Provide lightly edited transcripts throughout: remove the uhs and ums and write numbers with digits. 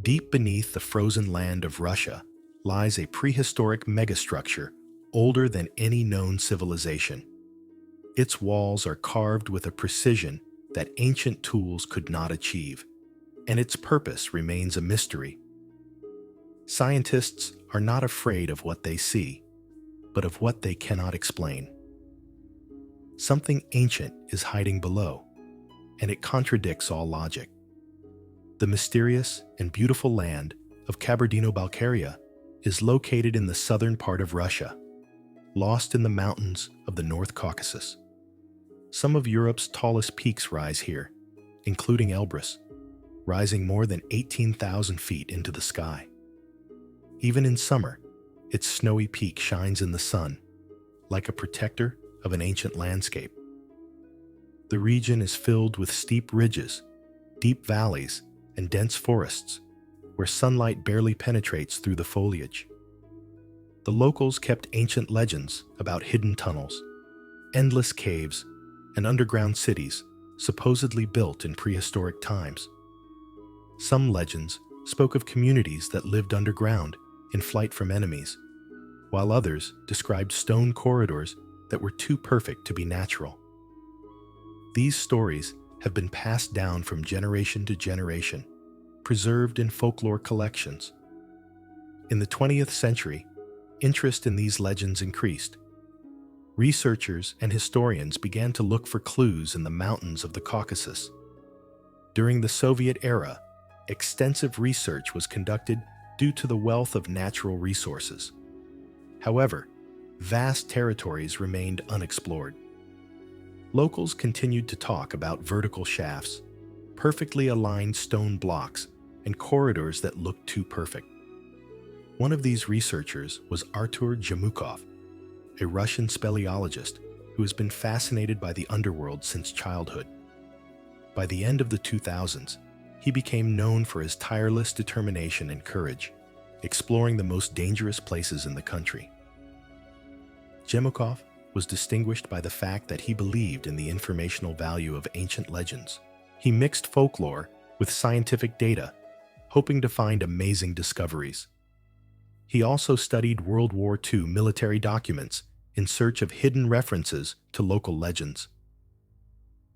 Deep beneath the frozen land of Russia lies a prehistoric megastructure older than any known civilization. Its walls are carved with a precision that ancient tools could not achieve, and its purpose remains a mystery. Scientists are not afraid of what they see, but of what they cannot explain. Something ancient is hiding below, and it contradicts all logic. The mysterious and beautiful land of Kabardino-Balkaria is located in the southern part of Russia, lost in the mountains of the North Caucasus. Some of Europe's tallest peaks rise here, including Elbrus, rising more than 18,000 feet into the sky. Even in summer, its snowy peak shines in the sun, like a protector of an ancient landscape. The region is filled with steep ridges, deep valleys, and dense forests, where sunlight barely penetrates through the foliage. The locals kept ancient legends about hidden tunnels, endless caves, and underground cities supposedly built in prehistoric times. Some legends spoke of communities that lived underground in flight from enemies, while others described stone corridors that were too perfect to be natural. These stories have been passed down from generation to generation, preserved in folklore collections. In the 20th century, interest in these legends increased. Researchers and historians began to look for clues in the mountains of the Caucasus. During the Soviet era, extensive research was conducted due to the wealth of natural resources. However, vast territories remained unexplored. Locals continued to talk about vertical shafts, perfectly aligned stone blocks, and corridors that looked too perfect. One of these researchers was Artur Jemukov, a Russian speleologist who has been fascinated by the underworld since childhood. By the end of the 2000s, he became known for his tireless determination and courage, exploring the most dangerous places in the country. Jemukov was distinguished by the fact that he believed in the informational value of ancient legends. He mixed folklore with scientific data, hoping to find amazing discoveries. He also studied World War II military documents in search of hidden references to local legends.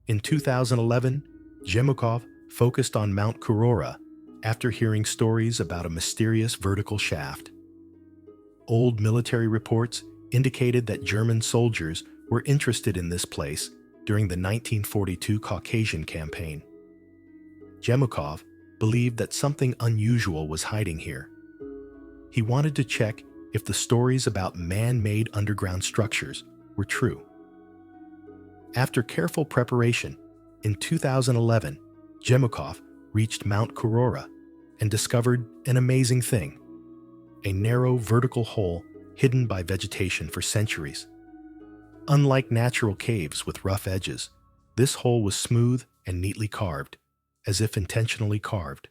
In 2011, Jemukov focused on Mount Kurora after hearing stories about a mysterious vertical shaft. Old military reports indicated that German soldiers were interested in this place during the 1942 Caucasian campaign. Jemukov believed that something unusual was hiding here. He wanted to check if the stories about man-made underground structures were true. After careful preparation, in 2011, Jemukov reached Mount Kurora and discovered an amazing thing: a narrow vertical hole hidden by vegetation for centuries. Unlike natural caves with rough edges, this hole was smooth and neatly carved, as if intentionally carved.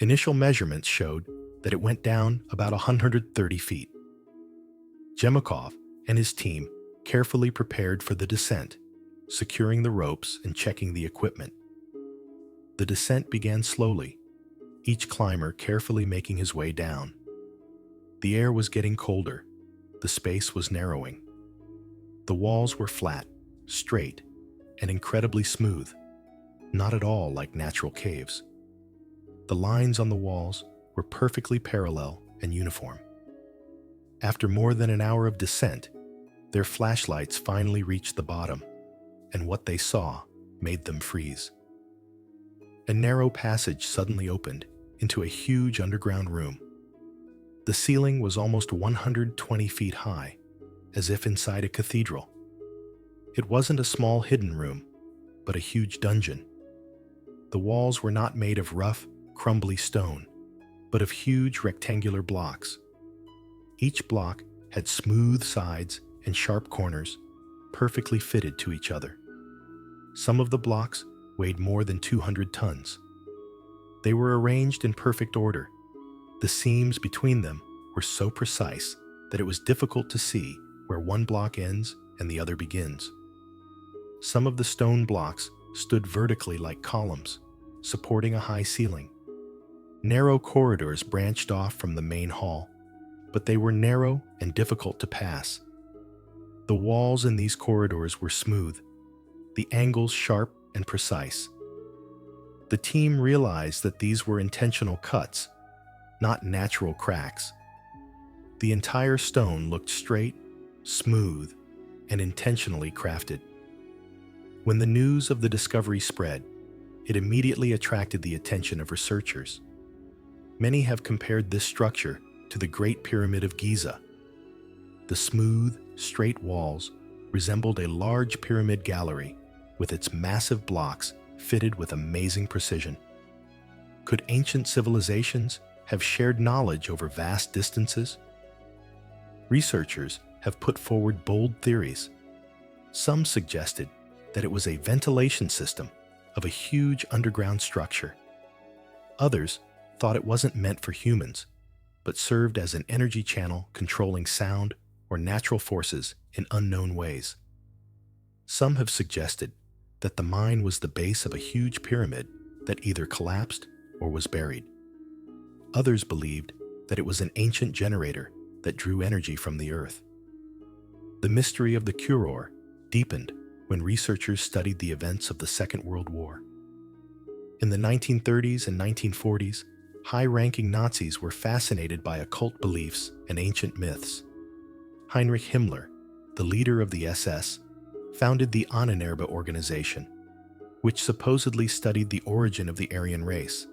Initial measurements showed that it went down about 130 feet. Jemukov and his team carefully prepared for the descent, securing the ropes and checking the equipment. The descent began slowly, each climber carefully making his way down. The air was getting colder. The space was narrowing. The walls were flat, straight, and incredibly smooth, not at all like natural caves. The lines on the walls were perfectly parallel and uniform. After more than an hour of descent, their flashlights finally reached the bottom, and what they saw made them freeze. A narrow passage suddenly opened into a huge underground room. The ceiling was almost 120 feet high, as if inside a cathedral. It wasn't a small hidden room, but a huge dungeon. The walls were not made of rough, crumbly stone, but of huge rectangular blocks. Each block had smooth sides and sharp corners, perfectly fitted to each other. Some of the blocks weighed more than 200 tons. They were arranged in perfect order. The seams between them were so precise that it was difficult to see where one block ends and the other begins. Some of the stone blocks stood vertically like columns, supporting a high ceiling. Narrow corridors branched off from the main hall, but they were narrow and difficult to pass. The walls in these corridors were smooth, the angles sharp and precise. The team realized that these were intentional cuts, not natural cracks. The entire stone looked straight, smooth, and intentionally crafted. When the news of the discovery spread, it immediately attracted the attention of researchers. Many have compared this structure to the Great Pyramid of Giza. The smooth, straight walls resembled a large pyramid gallery with its massive blocks fitted with amazing precision. Could ancient civilizations have shared knowledge over vast distances? Researchers have put forward bold theories. Some suggested that it was a ventilation system of a huge underground structure. Others thought it wasn't meant for humans, but served as an energy channel controlling sound or natural forces in unknown ways. Some have suggested that the mine was the base of a huge pyramid that either collapsed or was buried. Others believed that it was an ancient generator that drew energy from the earth. The mystery of the Curor deepened when researchers studied the events of the Second World War. In the 1930s and 1940s, high-ranking Nazis were fascinated by occult beliefs and ancient myths. Heinrich Himmler, the leader of the SS, founded the Ahnenerbe organization, which supposedly studied the origin of the Aryan race,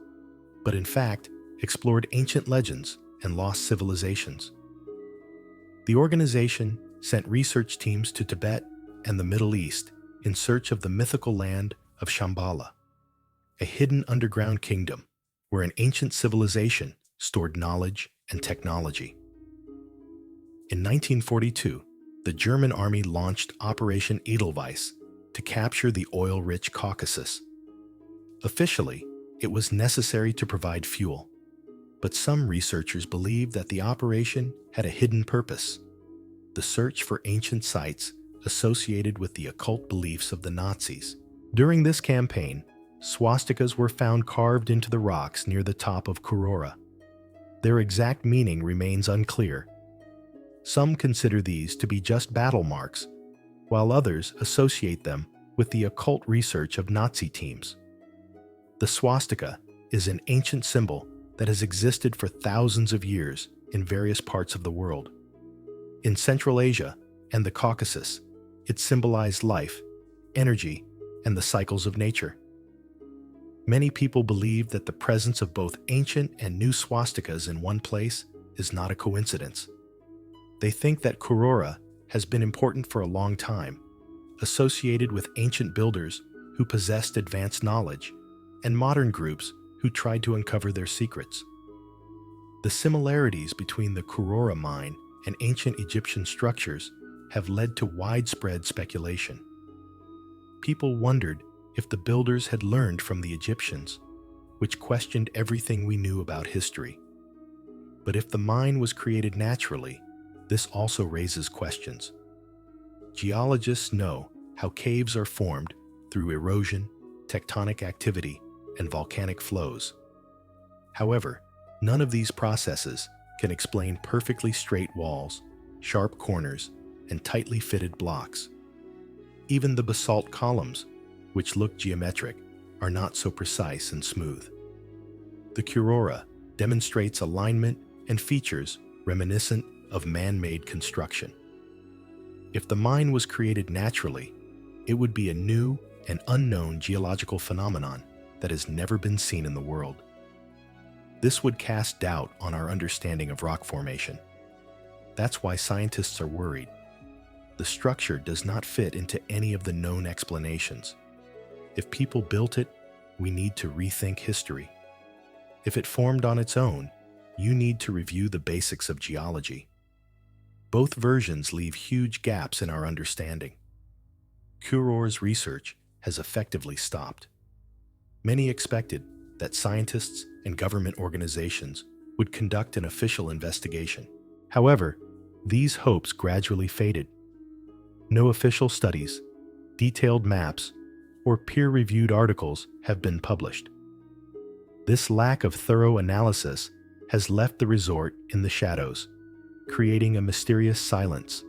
but in fact explored ancient legends and lost civilizations. The organization sent research teams to Tibet and the Middle East in search of the mythical land of Shambhala, a hidden underground kingdom where an ancient civilization stored knowledge and technology. In 1942, the German army launched Operation Edelweiss to capture the oil-rich Caucasus. Officially, it was necessary to provide fuel, but some researchers believed that the operation had a hidden purpose: the search for ancient sites associated with the occult beliefs of the Nazis. During this campaign, swastikas were found carved into the rocks near the top of Kurora. Their exact meaning remains unclear. Some consider these to be just battle marks, while others associate them with the occult research of Nazi teams. The swastika is an ancient symbol that has existed for thousands of years in various parts of the world. In Central Asia and the Caucasus, it symbolized life, energy, and the cycles of nature. Many people believe that the presence of both ancient and new swastikas in one place is not a coincidence. They think that Kurora has been important for a long time, associated with ancient builders who possessed advanced knowledge, and modern groups who tried to uncover their secrets. The similarities between the Kurora mine and ancient Egyptian structures have led to widespread speculation. People wondered if the builders had learned from the Egyptians, which questioned everything we knew about history. But if the mine was created naturally, this also raises questions. Geologists know how caves are formed through erosion, tectonic activity, and volcanic flows. However, none of these processes can explain perfectly straight walls, sharp corners, and tightly fitted blocks. Even the basalt columns, which look geometric, are not so precise and smooth. The Kurora demonstrates alignment and features reminiscent of man-made construction. If the mine was created naturally, it would be a new and unknown geological phenomenon that has never been seen in the world. This would cast doubt on our understanding of rock formation. That's why scientists are worried. The structure does not fit into any of the known explanations. If people built it, we need to rethink history. If it formed on its own, you need to review the basics of geology. Both versions leave huge gaps in our understanding. Kuror's research has effectively stopped. Many expected that scientists and government organizations would conduct an official investigation. However, these hopes gradually faded. No official studies, detailed maps, or peer-reviewed articles have been published. This lack of thorough analysis has left the resort in the shadows, creating a mysterious silence.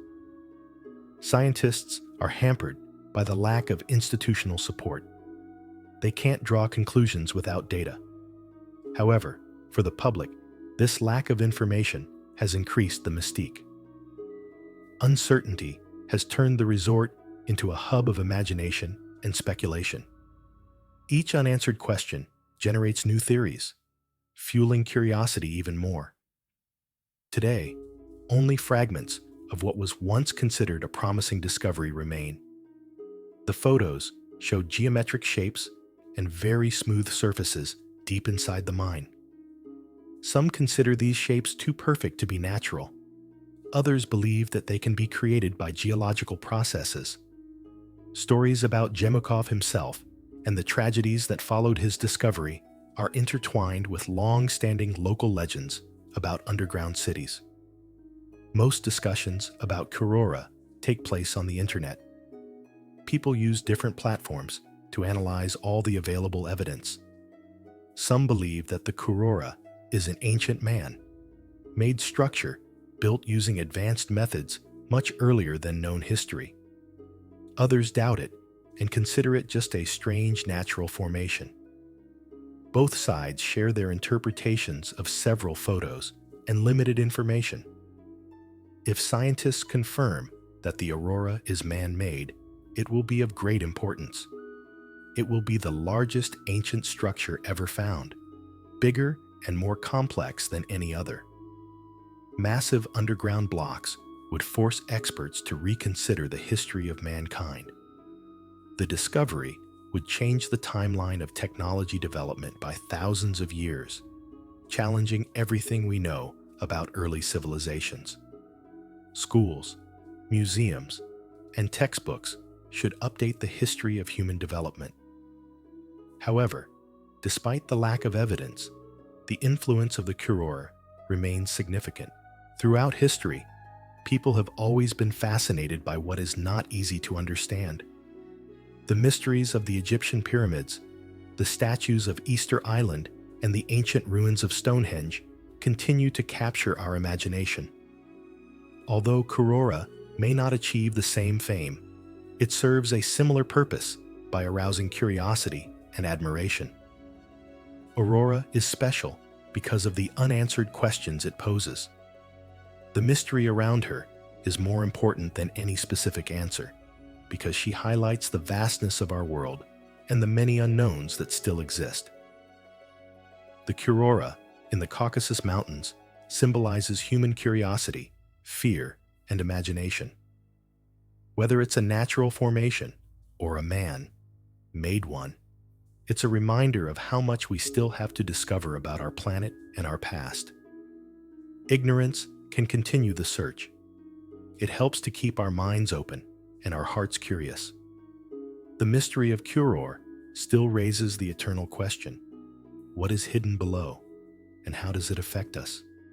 Scientists are hampered by the lack of institutional support. They can't draw conclusions without data. However, for the public, this lack of information has increased the mystique. Uncertainty has turned the resort into a hub of imagination and speculation. Each unanswered question generates new theories, fueling curiosity even more. Today, only fragments of what was once considered a promising discovery remain. The photos showed geometric shapes and very smooth surfaces deep inside the mine. Some consider these shapes too perfect to be natural. Others believe that they can be created by geological processes. Stories about Jemukov himself and the tragedies that followed his discovery are intertwined with long-standing local legends about underground cities. Most discussions about Kurora take place on the internet. People use different platforms to analyze all the available evidence. Some believe that the Kurora is an ancient man-made structure built using advanced methods much earlier than known history. Others doubt it and consider it just a strange natural formation. Both sides share their interpretations of several photos and limited information. If scientists confirm that the aurora is man-made, it will be of great importance. It will be the largest ancient structure ever found, bigger and more complex than any other. Massive underground blocks would force experts to reconsider the history of mankind. The discovery would change the timeline of technology development by thousands of years, challenging everything we know about early civilizations. Schools, museums, and textbooks should update the history of human development. However, despite the lack of evidence, the influence of the Kurora remains significant. Throughout history, people have always been fascinated by what is not easy to understand. The mysteries of the Egyptian pyramids, the statues of Easter Island, and the ancient ruins of Stonehenge continue to capture our imagination. Although Kurora may not achieve the same fame, it serves a similar purpose by arousing curiosity and admiration. Aurora is special because of the unanswered questions it poses. The mystery around her is more important than any specific answer, because she highlights the vastness of our world and the many unknowns that still exist. The Kurora in the Caucasus Mountains symbolizes human curiosity, fear, and imagination. Whether it's a natural formation or a man-made one, it's a reminder of how much we still have to discover about our planet and our past. Ignorance can continue the search. It helps to keep our minds open and our hearts curious. The mystery of Kurora still raises the eternal question: what is hidden below, and how does it affect us?